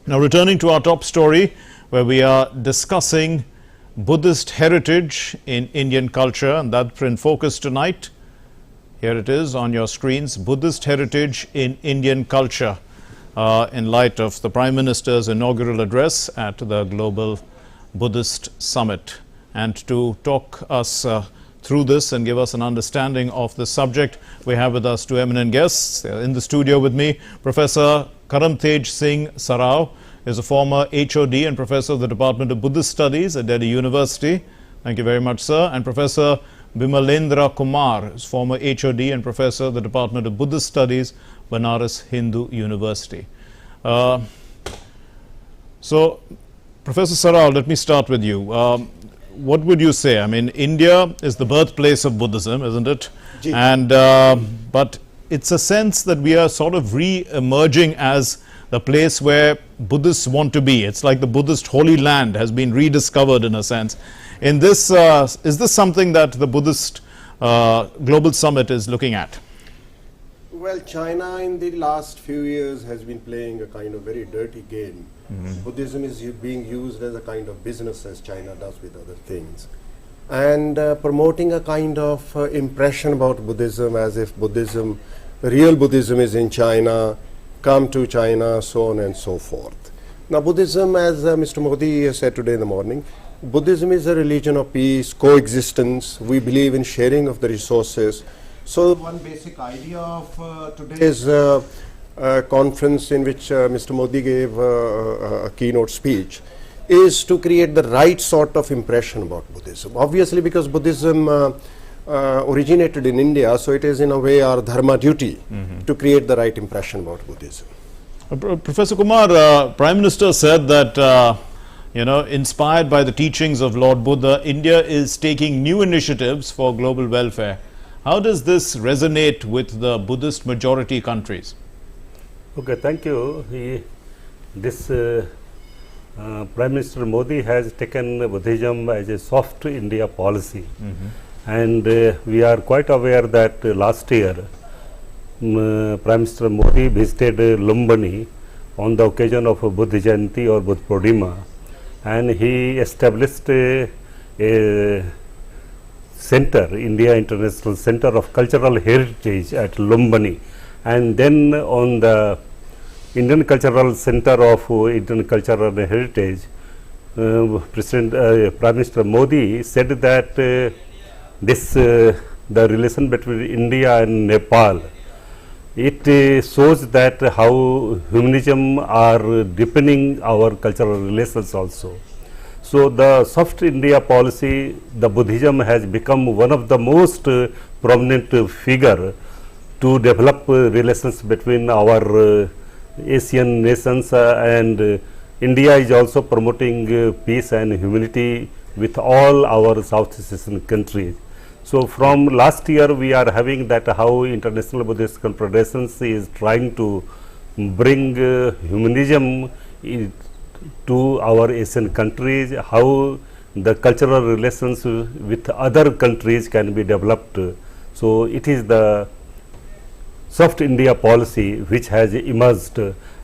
Now, returning to our top story, where we are discussing Buddhist heritage in Indian culture, and that's in focus tonight. Here it is on your screens, Buddhist heritage in Indian culture, in light of the Prime Minister's inaugural address at the Global Buddhist Summit. And to talk us through this and give us an understanding of the subject, we have with us two eminent guests. In the studio with me, Professor Karamtej Singh Sarao is a former HOD and Professor of the Department of Buddhist Studies at Delhi University. Thank you very much, sir. And Professor Bimalendra Kumar is former HOD and Professor of the Department of Buddhist Studies, Banaras Hindu University. So, Professor Sarao, let me start with you. What would you say? I mean, India is the birthplace of Buddhism, isn't it? And but it's a sense that we are sort of re-emerging as the place where Buddhists want to be. It's like the Buddhist Holy Land has been rediscovered in a sense. In this, is this something that the Buddhist Global Summit is looking at? Well, China in the last few years has been playing a kind of very dirty game. Buddhism is being used as a kind of business, as China does with other things, and promoting a kind of impression about Buddhism as if Buddhism, real Buddhism is in China, come to China, so on and so forth. Now, Buddhism, as Mr. Modi said today in the morning, Buddhism is a religion of peace, coexistence. We believe in sharing of the resources. So one basic idea of today's conference, in which Mr. Modi gave a keynote speech, is to create the right sort of impression about Buddhism. Obviously, because Buddhism originated in India, so it is in a way our dharma duty to create the right impression about Buddhism. Professor Kumar, Prime Minister said that inspired by the teachings of Lord Buddha, India is taking new initiatives for global welfare. How does this resonate with the Buddhist majority countries? Okay, thank you. Prime Minister Modi has taken Buddhism as a soft India policy. And we are quite aware that last year Prime Minister Modi visited Lumbini on the occasion of Buddha Jayanti or Buddha Purnima, and he established a center, India International Center of Cultural Heritage at Lumbini, and then on the Indian Cultural Center of Indian Cultural Heritage, Prime Minister Modi said that the relation between India and Nepal, it shows that how humanism are deepening our cultural relations also. So the soft India policy, the Buddhism has become one of the most prominent figure to develop relations between our Asian nations, and India is also promoting peace and humanity with all our Southeast Asian countries. So from last year we are having that how International Buddhist Confederation is trying to bring humanism to our Asian countries, how the cultural relations with other countries can be developed. So it is the soft India policy which has emerged,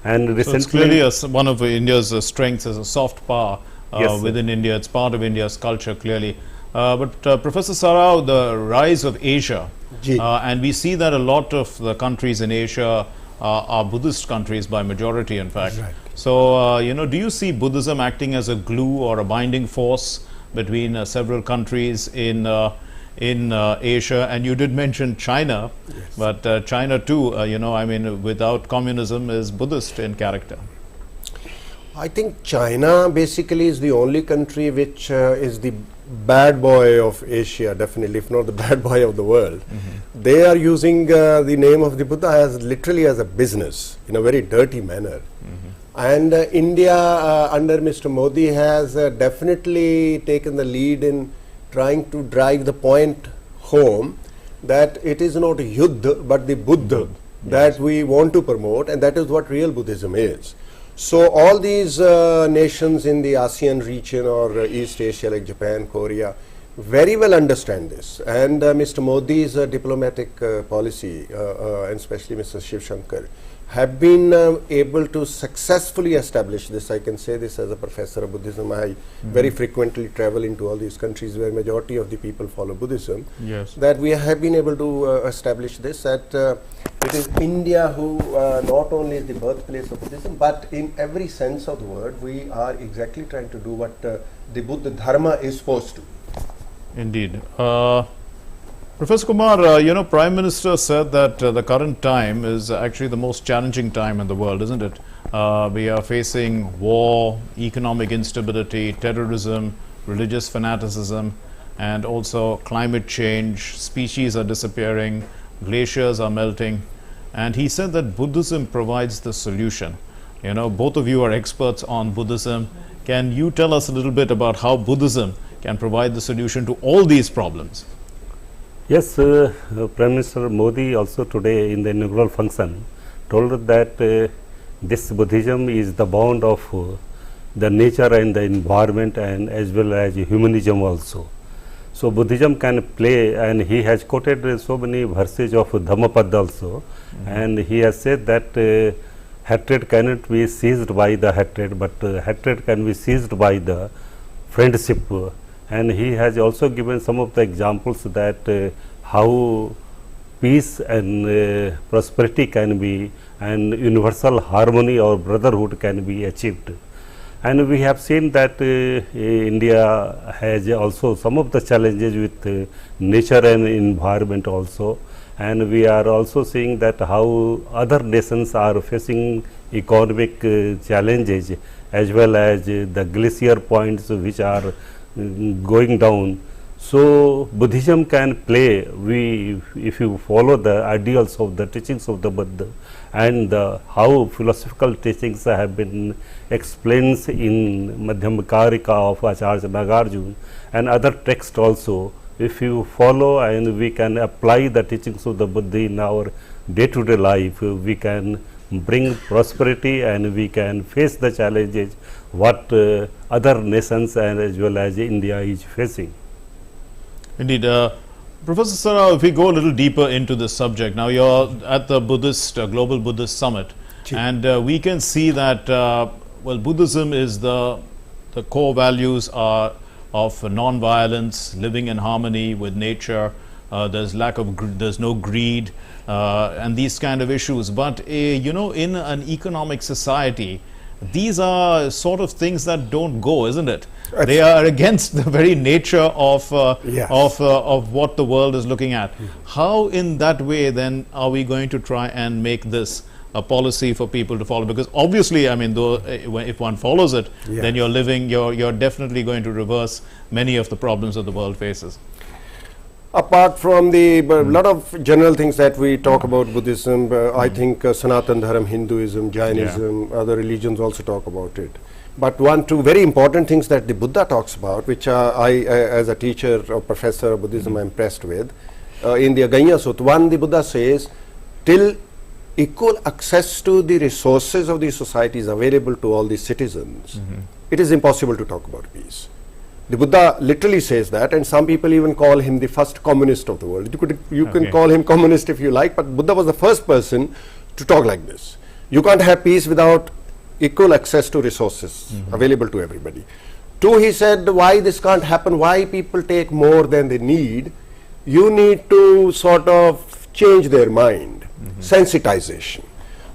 and recently, so it's clearly one of India's strengths as a soft power within India. It's part of India's culture, clearly. But Professor Sarao, the rise of Asia, and we see that a lot of the countries in Asia are Buddhist countries by majority, in fact. Right. So, do you see Buddhism acting as a glue or a binding force between several countries in Asia? And you did mention China, yes. But China too, without communism, is Buddhist in character. I think China basically is the only country which is the bad boy of Asia, definitely, if not the bad boy of the world. They are using the name of the Buddha as literally as a business in a very dirty manner. And India under Mr. Modi has definitely taken the lead in trying to drive the point home that it is not Yuddha but the Buddha that we want to promote, and that is what real Buddhism is. So all these nations in the ASEAN region or East Asia like Japan, Korea, very well understand this, and Mr. Modi's diplomatic policy and especially Mr. Shiv Shankar have been able to successfully establish this. I can say this as a professor of Buddhism. I very frequently travel into all these countries where majority of the people follow Buddhism. Yes. That we have been able to establish this, that it is India who not only is the birthplace of Buddhism, but in every sense of the word, we are exactly trying to do what the Buddha Dharma is supposed to. Indeed. Professor Kumar, you know, Prime Minister said that the current time is actually the most challenging time in the world, isn't it? We are facing war, economic instability, terrorism, religious fanaticism, and also climate change. Species are disappearing, glaciers are melting. And he said that Buddhism provides the solution. You know, both of you are experts on Buddhism. Can you tell us a little bit about how Buddhism can provide the solution to all these problems? Yes, Prime Minister Modi also today in the inaugural function told that this Buddhism is the bond of the nature and the environment, and as well as humanism also. So Buddhism can play, and he has quoted so many verses of Dhammapada also, and he has said that hatred cannot be seized by the hatred, but hatred can be seized by the friendship. And he has also given some of the examples that how peace and prosperity can be, and universal harmony or brotherhood can be achieved. And we have seen that India has also some of the challenges with nature and environment also, and we are also seeing that how other nations are facing economic challenges, as well as the glacier points which are going down. So Buddhism can play, if you follow the ideals of the teachings of the Buddha, and how philosophical teachings have been explained in Madhyamakarika of Acharya Nagarjuna and other texts also. If you follow and we can apply the teachings of the Buddha in our day-to-day life, we can bring prosperity and we can face the challenges what other nations and as well as India is facing. Indeed. Professor Sarao, if we go a little deeper into this subject, now you're at the Buddhist, Global Buddhist Summit, and we can see that, well, Buddhism is the core values are of non-violence, living in harmony with nature, there's no greed, and these kind of issues. But, you know, in an economic society, these are sort of things that don't go, isn't it? They are against the very nature of what the world is looking at. How in that way then are we going to try and make this a policy for people to follow? Because obviously, I mean, though, if one follows it, then you're definitely going to reverse many of the problems that the world faces. Apart from the lot of general things that we talk about Buddhism, I think Sanatan Dharma, Hinduism, Jainism, other religions also talk about it. But two very important things that the Buddha talks about, which I as a teacher or professor of Buddhism am impressed with, in the Aganya Sutta, one, the Buddha says, till equal access to the resources of the society is available to all the citizens, it is impossible to talk about peace. The Buddha literally says that, and some people even call him the first communist of the world. You can call him communist if you like, but Buddha was the first person to talk like this. You can't have peace without equal access to resources available to everybody. Two, he said, why this can't happen, why people take more than they need, you need to sort of change their mind, sensitization.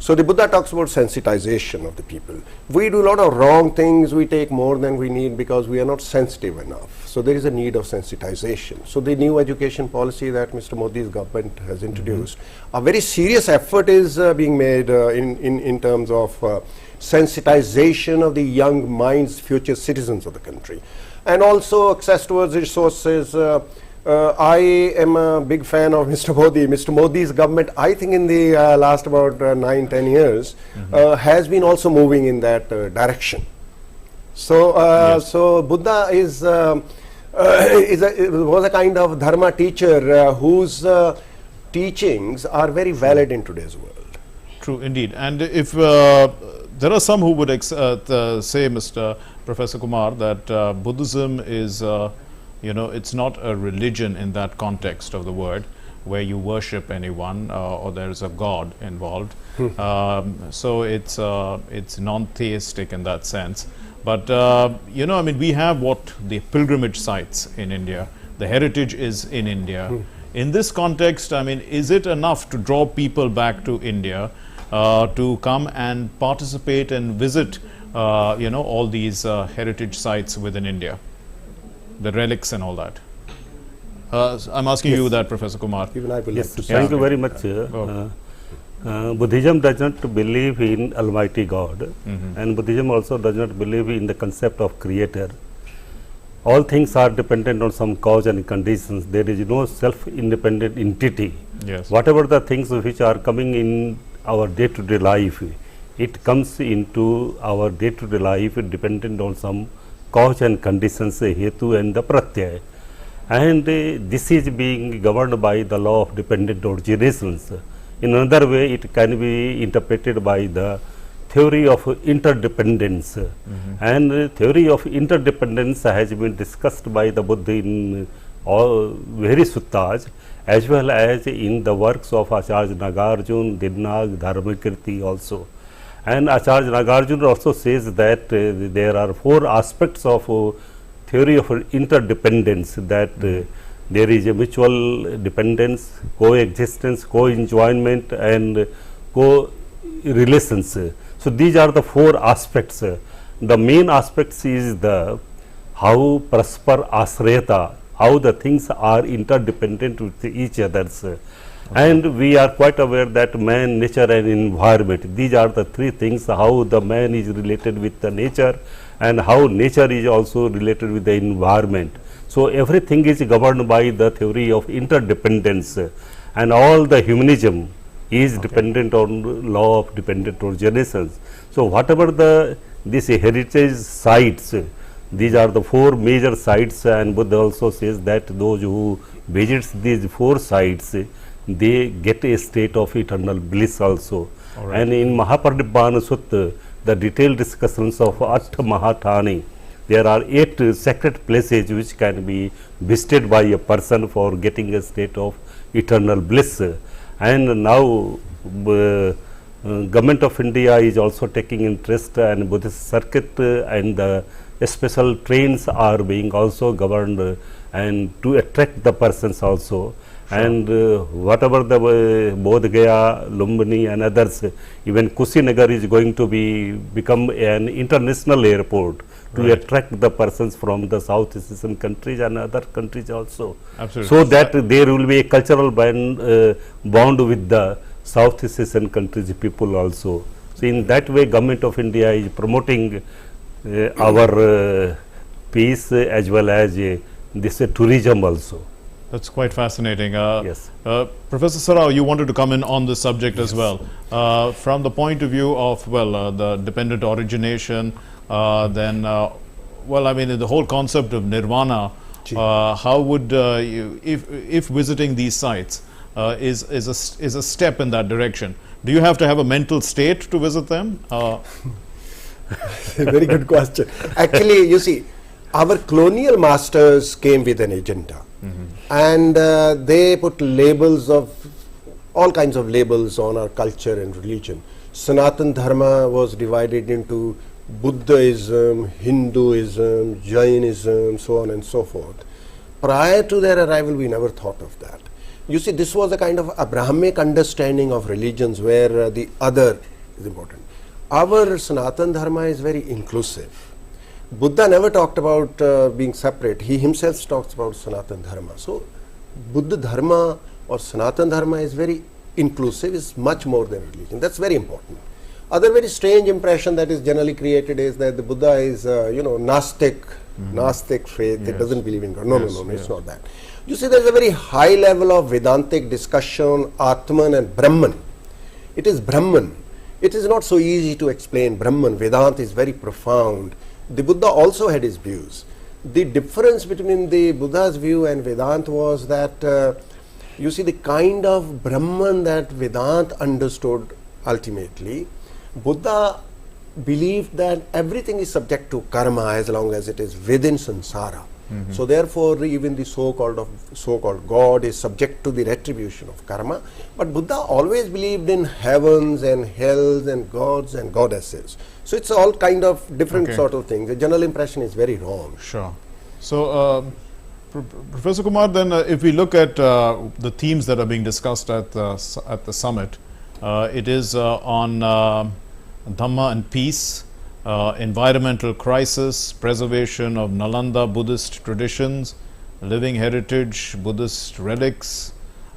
So the Buddha talks about sensitization of the people. We do a lot of wrong things, we take more than we need because we are not sensitive enough. So there is a need of sensitization. So the new education policy that Mr. Modi's government has introduced, a very serious effort is being made in terms of sensitization of the young minds, future citizens of the country. And also access towards resources. I am a big fan of Mr. Modi. Mr. Modi's government, I think in the last about 9-10 years, has been also moving in that direction. So, so Buddha was a kind of dharma teacher whose teachings are very valid in today's world. True, indeed. And if there are some who would say, Mr. Professor Kumar, that Buddhism is you know, it's not a religion in that context of the word, where you worship anyone or there is a god involved. So it's non-theistic in that sense. But you know, I mean, we have what the pilgrimage sites in India. The heritage is in India. In this context, I mean, is it enough to draw people back to India to come and participate and visit, you know, all these heritage sites within India, the relics and all that? I'm asking you that, Professor Kumar. Even I will Yes, like to thank say you very much. Buddhism does not believe in Almighty God, and Buddhism also does not believe in the concept of creator. All things are dependent on some cause and conditions. There is no self-independent entity. Yes. Whatever the things which are coming in our day-to-day life, it comes into our day-to-day life dependent on some cause and conditions, hetu and the pratyaya. And this is being governed by the law of dependent originations. In another way, it can be interpreted by the theory of interdependence. And theory of interdependence has been discussed by the Buddha in all various suttas, as well as in the works of Acharya Nagarjuna, Dinag, Dharmakirti also. And Acharya Nagarjuna also says that there are 4 aspects of theory of interdependence, that there is a mutual dependence, coexistence, co-enjoyment and co-relations. So these are the 4 aspects. The main aspects is the how parspar ashrayata, how the things are interdependent with each others. And we are quite aware that man, nature and environment, these are the 3 things, how the man is related with the nature and how nature is also related with the environment. So everything is governed by the theory of interdependence, and all the humanism is dependent on law of dependent originations. So whatever these heritage sites, these are the 4 major sites, and Buddha also says that those who visits these 4 sites, they get a state of eternal bliss also. And in Mahaparinibbana Sutta, the detailed discussions of Atta Mahatani, there are 8 sacred places which can be visited by a person for getting a state of eternal bliss. And now Government of India is also taking interest, and Buddhist circuit and the special trains are being also governed and to attract the persons also. And whatever the Bodh Gaya, Lumbini and others, even Kushinagar is going to become an international airport to attract the persons from the Southeast Asian countries and other countries also. Absolutely. So that there will be a cultural bond with the Southeast Asian countries people also. So in that way, Government of India is promoting our peace as well as this tourism also. That's quite fascinating. Yes. Professor Sarao, you wanted to come in on this subject as well. From the point of view of, well, the dependent origination, then, well, I mean, the whole concept of nirvana, how would you, if visiting these sites is a step in that direction, do you have to have a mental state to visit them? Very good question. Actually, you see, our colonial masters came with an agenda. And they put labels of all kinds of labels on our culture and religion. Sanatan Dharma was divided into Buddhism, Hinduism, Jainism, so on and so forth. Prior to their arrival, we never thought of that. You see, this was a kind of Abrahamic understanding of religions where the other is important. Our Sanatan Dharma is very inclusive. Buddha never talked about being separate. He himself talks about Sanatan Dharma. So, Buddha Dharma or Sanatan Dharma is very inclusive, is much more than religion. That's very important. Other very strange impression that is generally created is that the Buddha is, Gnostic faith. It doesn't believe in God. No, it's not that. You see, there is a very high level of Vedantic discussion on Atman and Brahman. It is Brahman. It is not so easy to explain Brahman. Vedanta is very profound. The Buddha also had his views. The difference between the Buddha's view and Vedanta was that, you see, the kind of Brahman that Vedanta understood ultimately, Buddha believed that everything is subject to karma as long as it is within samsara. So therefore, even the so-called God is subject to the retribution of karma. But Buddha always believed in heavens and hells and gods and goddesses. So it's all kind of different sort of things. The general impression is very wrong. Sure. So, Professor Kumar, then if we look at the themes that are being discussed at the summit, it is on Dhamma and peace, environmental crisis, preservation of Nalanda Buddhist traditions, living heritage, Buddhist relics.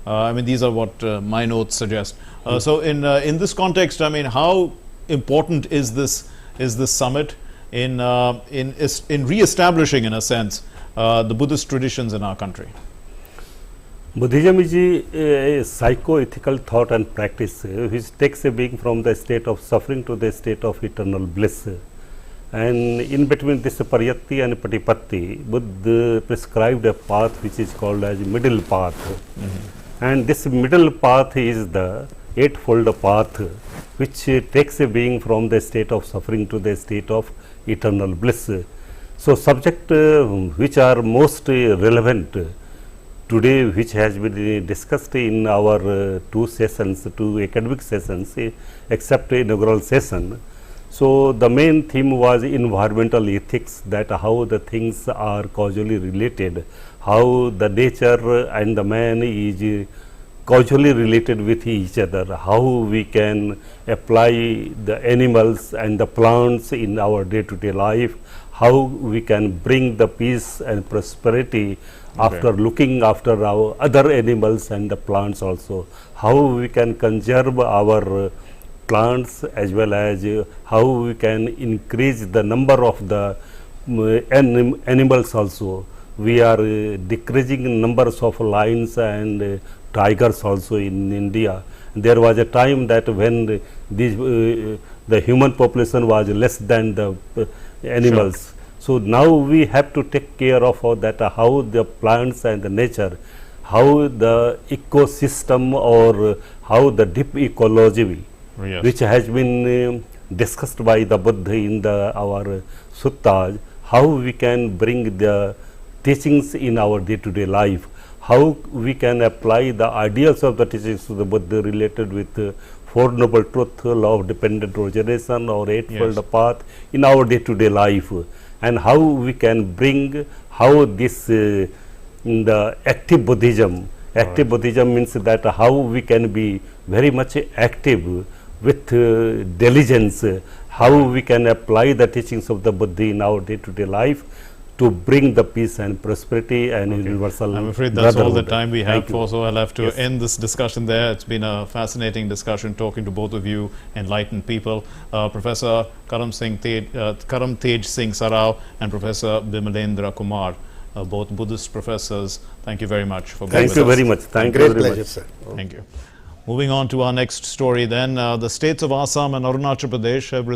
I mean, these are what my notes suggest. So, in this context, I mean, how important is this summit in re-establishing, in a sense, the Buddhist traditions in our country? Buddhism is a psycho-ethical thought and practice which takes a being from the state of suffering to the state of eternal bliss. And in between this pariyatti and patipatti, Buddha prescribed a path which is called as middle path. And this middle path is the eightfold path which takes a being from the state of suffering to the state of eternal bliss. So, subject which are most relevant today, which has been discussed in our two academic sessions, except the inaugural session. So, the main theme was environmental ethics, that how the things are causally related, how the nature and the man is causally related with each other, how we can apply the animals and the plants in our day-to-day life, how we can bring the peace and prosperity after looking after our other animals and the plants also, how we can conserve our plants as well as how we can increase the number of the animals also. We are decreasing numbers of lions and tigers also in India. There was a time that when the human population was less than the animals. So now we have to take care of that, how the plants and the nature, how the ecosystem or how the deep ecology, which has been discussed by the Buddha in our suttas, how we can bring the teachings in our day-to-day life, how we can apply the ideals of the teachings of the Buddha related with Four Noble Truth, law of dependent origination or eightfold path in our day-to-day life, and how we can bring how this in the active Buddhism. Active Buddhism means that how we can be very much active with diligence, how we can apply the teachings of the Buddha in our day-to-day life to bring the peace and prosperity and universal. I'm afraid that's all the time we have for, so I'll have to end this discussion there. It's been a fascinating discussion talking to both of you, enlightened people. Professor Karam Tej Singh Sarao and Professor Bimalendra Kumar, both Buddhist professors. Thank you very much for being with us. Thank you very much. Thank you very much. Sir. Thank you. Moving on to our next story then, the states of Assam and Arunachal Pradesh have